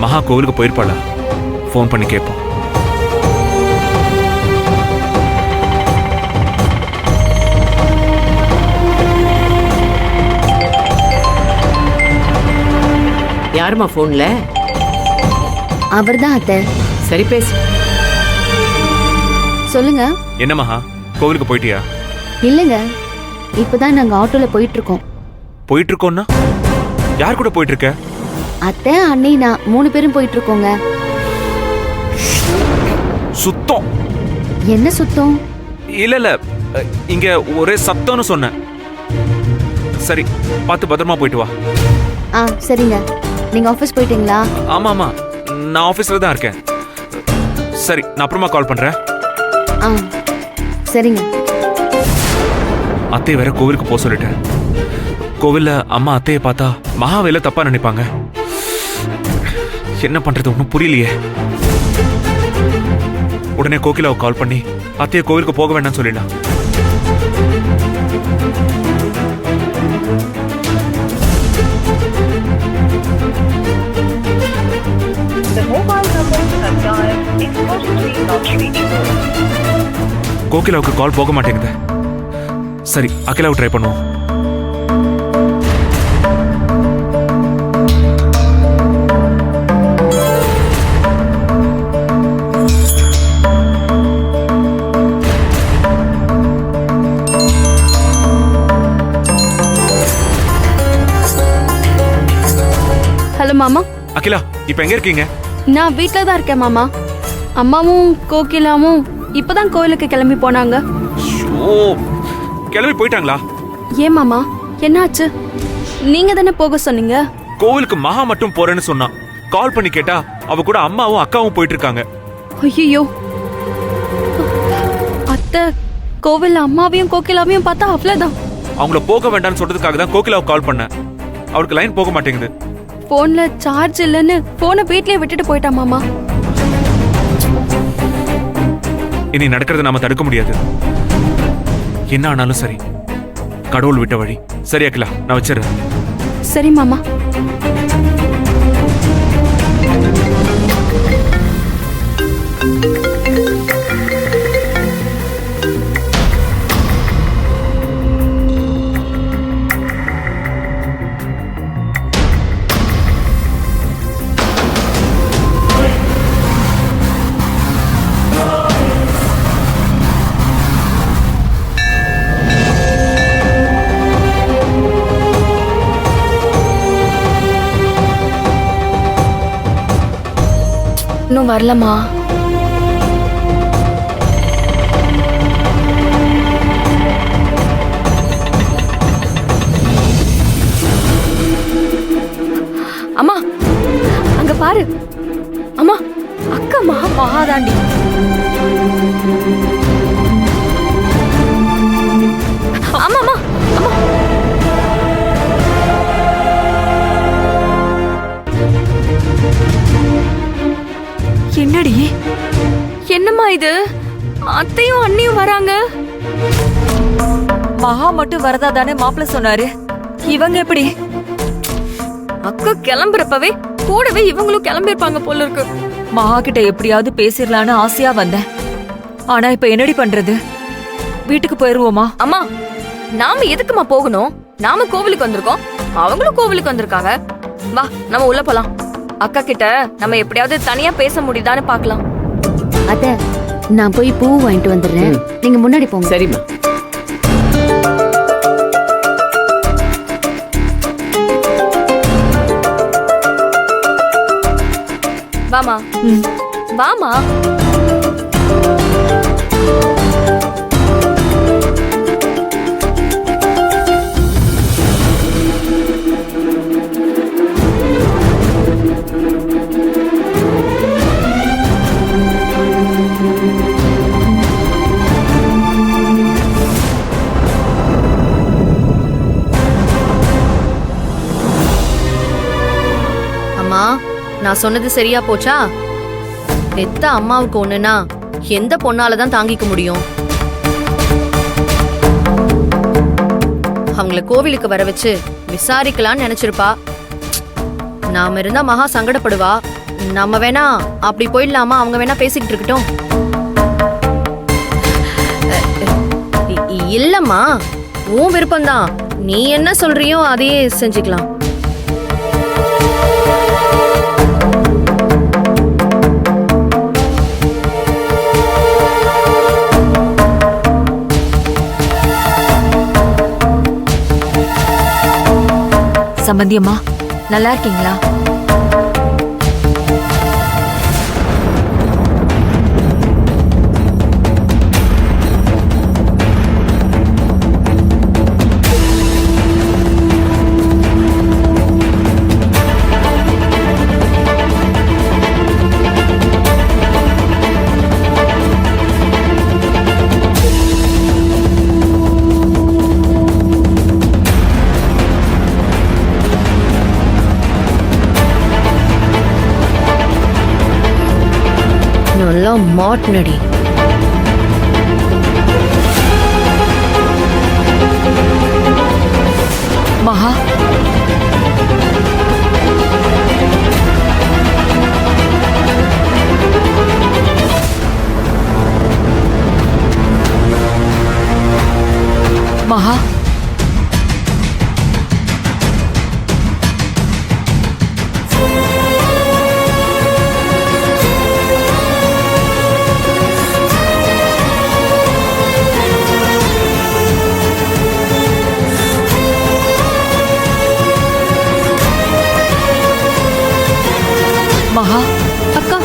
மகா கோவிலுக்கு போயிருப்பாளா? ஃபோன் பண்ணி கேட்போம். யாருமா போன்ல? அவர்தான் அத்தை. சரி பேசு. சொல்லுங்க. என்ன மகா, கோவிலுக்கு போயிட்டியா? இல்லங்க, இப்பதான் நாங்க ஆட்டோல போயிட்டு இருக்கோம். போயிட்டு இருக்கோம்னா யார் கூட போயிட்டு இருக்க? அத்தை, அண்ணி, நான் 3 பேரும் போயிட்டு இருக்கோங்க. சுத்தம். என்ன சுத்தம்? இல்ல இங்க ஒரே சத்தம்னு சொன்னேன். சரி, பார்த்து பத்திரமா போயிட்டு வா. சரிங்க. நீங்க ஆபீஸ் போயிட்டீங்களா? ஆமா ஆமா, நான் ஆபீஸ்ல தான் இருக்கேன். சரி, நான் அப்புறமா கால் பண்றேன். சரிங்க. அத்தையை வேற கோவிலுக்கு போக சொல்லிட்டேன். கோவில்ல அம்மா அத்தையை பார்த்தா மகாவேல தப்பா நினைப்பாங்க. என்ன பண்றது ஒன்றும் புரியலையே. உடனே கோகிலாவுக்கு கால் பண்ணி அத்தையை கோவிலுக்கு போக வேண்டாம்னு சொல்லிடலாம். கோகிலாவுக்கு கால் போக மாட்டேங்குது. சரி, அகிலாவை ட்ரை பண்ணுவோம். ஹலோ மாமா. அகிலா, இப்ப எங்க இருக்கீங்க? நான் வீட்ல தான் இருக்கேன் மாமா. அம்மாவும் கோகிலாவும் இப்பதான் கோயிலுக்கு கிளம்பி போனாங்க. கிளம்பி போயிட்டாங்களா? ஏன் மாமா, என்னாச்சு? நீங்க தானே போக சொன்னீங்க. கோவிலுக்கு மகா மட்டும் போறேன்னு சொன்னா. கால் பண்ணி கேட்டா அவ கூட அம்மாவும் அக்காவும் போயிட்டு இருக்காங்க. ஐயோ, அத்தை கோவில்ல அம்மாவையும் கோகிலாவையும் பார்த்தா அவ்வளவுதான். அவங்கள போக வேண்டாம்னு சொல்றதுக்காக தான் கோகிலாவுக்கு கால் பண்ணேன். அவருக்கு லைன் போக மாட்டேங்குது. போன்ல சார்ஜ் இல்லைன்னு போனை வீட்லயே விட்டுட்டு போயிட்டா மாமா. இனி நடக்கிறத நாம தடுக்க முடியாது. என்ன ஆனாலும் சரி, கடவுள் விட்ட வழி. சரி அகிலா, நான் வச்சிடுறேன். சரி மாமா. இன்னும் வரலமா? அம்மா, அங்க பாரு. அம்மா, அக்கா மகாதாண்டி. அம்மா அம்மா அம்மா. என்னடி, என்னம்மா இது? அத்தையும் அண்ணியும் வராங்க. மகா மட்டும் வரதா தானே மாப்பிள்ள சொன்னாரு. இவங்க எப்படி? அக்கா கிளம்புறப்பவே கூடவே இவங்களும் கிளம்பிருப்பாங்க போல இருக்கு. மகா கிட்ட எப்படியாவது பேசிடலான்னு ஆசையா வந்தேன். ஆனா இப்ப என்னடி பண்றது? வீட்டுக்கு போயிருவோமா? அம்மா, நாம எதுக்குமா போகணும்? நாம கோவிலுக்கு வந்திருக்கோம், அவங்களும் கோவிலுக்கு வந்திருக்காங்க. வா, நம்ம உள்ள போலாம். அக்கா கிட்ட நம்ம எப்படியாவது தனியா பேச முடியுதான்னு பாக்கலாம். அத்தை, நான் போய் பூ வாங்கிட்டு வந்துடுறேன். நீங்க முன்னாடி போங்க. சரிம்மா. வாமா. வாமா. அம்மா, நான் சொன்னது சரியா போச்சா? பெத்த அம்மாவுக்கு ஒண்ணுனா எந்த பொண்ணாலதான் தாங்கிக்க முடியும்? அவங்கள கோவிலுக்கு வர வச்சு விசாரிக்கலாம்னு நினைச்சிருப்பா. நாம இருந்தா மகா சங்கடப்படுவா. நம்ம வேணா அப்படி போயிடலாமா? அவங்க வேணா பேசிக்கிட்டு இருக்கட்டும். இல்லம்மா, உன் விருப்பம்தான். நீ என்ன சொல்றியோ அதையே செஞ்சுக்கலாம். சம்பந்தி அம்மா, நல்லா இருக்கீங்களா? நல்லா மாட்டுனடி. மகா, மகா, மகா, அக்கா,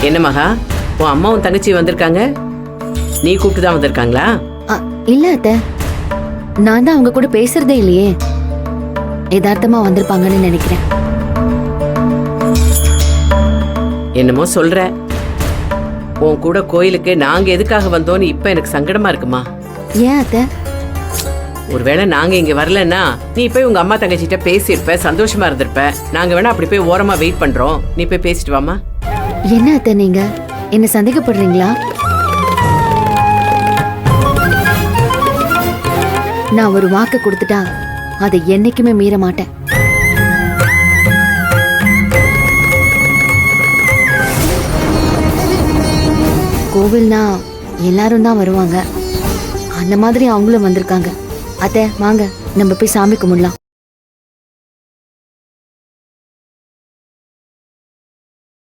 என்ன மகா, உன் அம்மாவும் தங்கச்சி வந்திருக்காங்க? நீ கூப்பிட்டு தான் வந்திருக்காங்களா? இல்ல அத்தை, நான் தான் அவங்க கூட பேசுறதே இல்லையே. யதார்த்தமா வந்திருப்பாங்கன்னு நினைக்கிறேன். என்னமோ சொல்ற. உன் கூட கோயிலுக்கு நாங்க எதுக்காக வந்தோன்னு இப்ப எனக்கு சங்கடமா இருக்குமா? ஏன் அத்தை? ஒருவேளை நாங்க இங்க வரலன்னா நீ போய் உங்க அம்மா தங்கச்சிட்ட பேசியிருப்ப, சந்தோஷமா இருந்திருப்ப. நாங்க வேணா அப்படி போய் ஓரமா வெயிட் பண்றோம், நீ போய் பேசிட்டு வாமா. என்ன அத்தை, நீங்க என்ன சந்தேகப்படுறீங்களா? நான் ஒரு வாக்கு கொடுத்துட்டா அதை என்னைக்குமே மீற மாட்டேன். கோவில்னா எல்லாரும் தான் வருவாங்க. அந்த மாதிரி அவங்களும் வந்திருக்காங்க. அத்தை வாங்க, நம்ம போய் சாமி கும்பிடலாம்.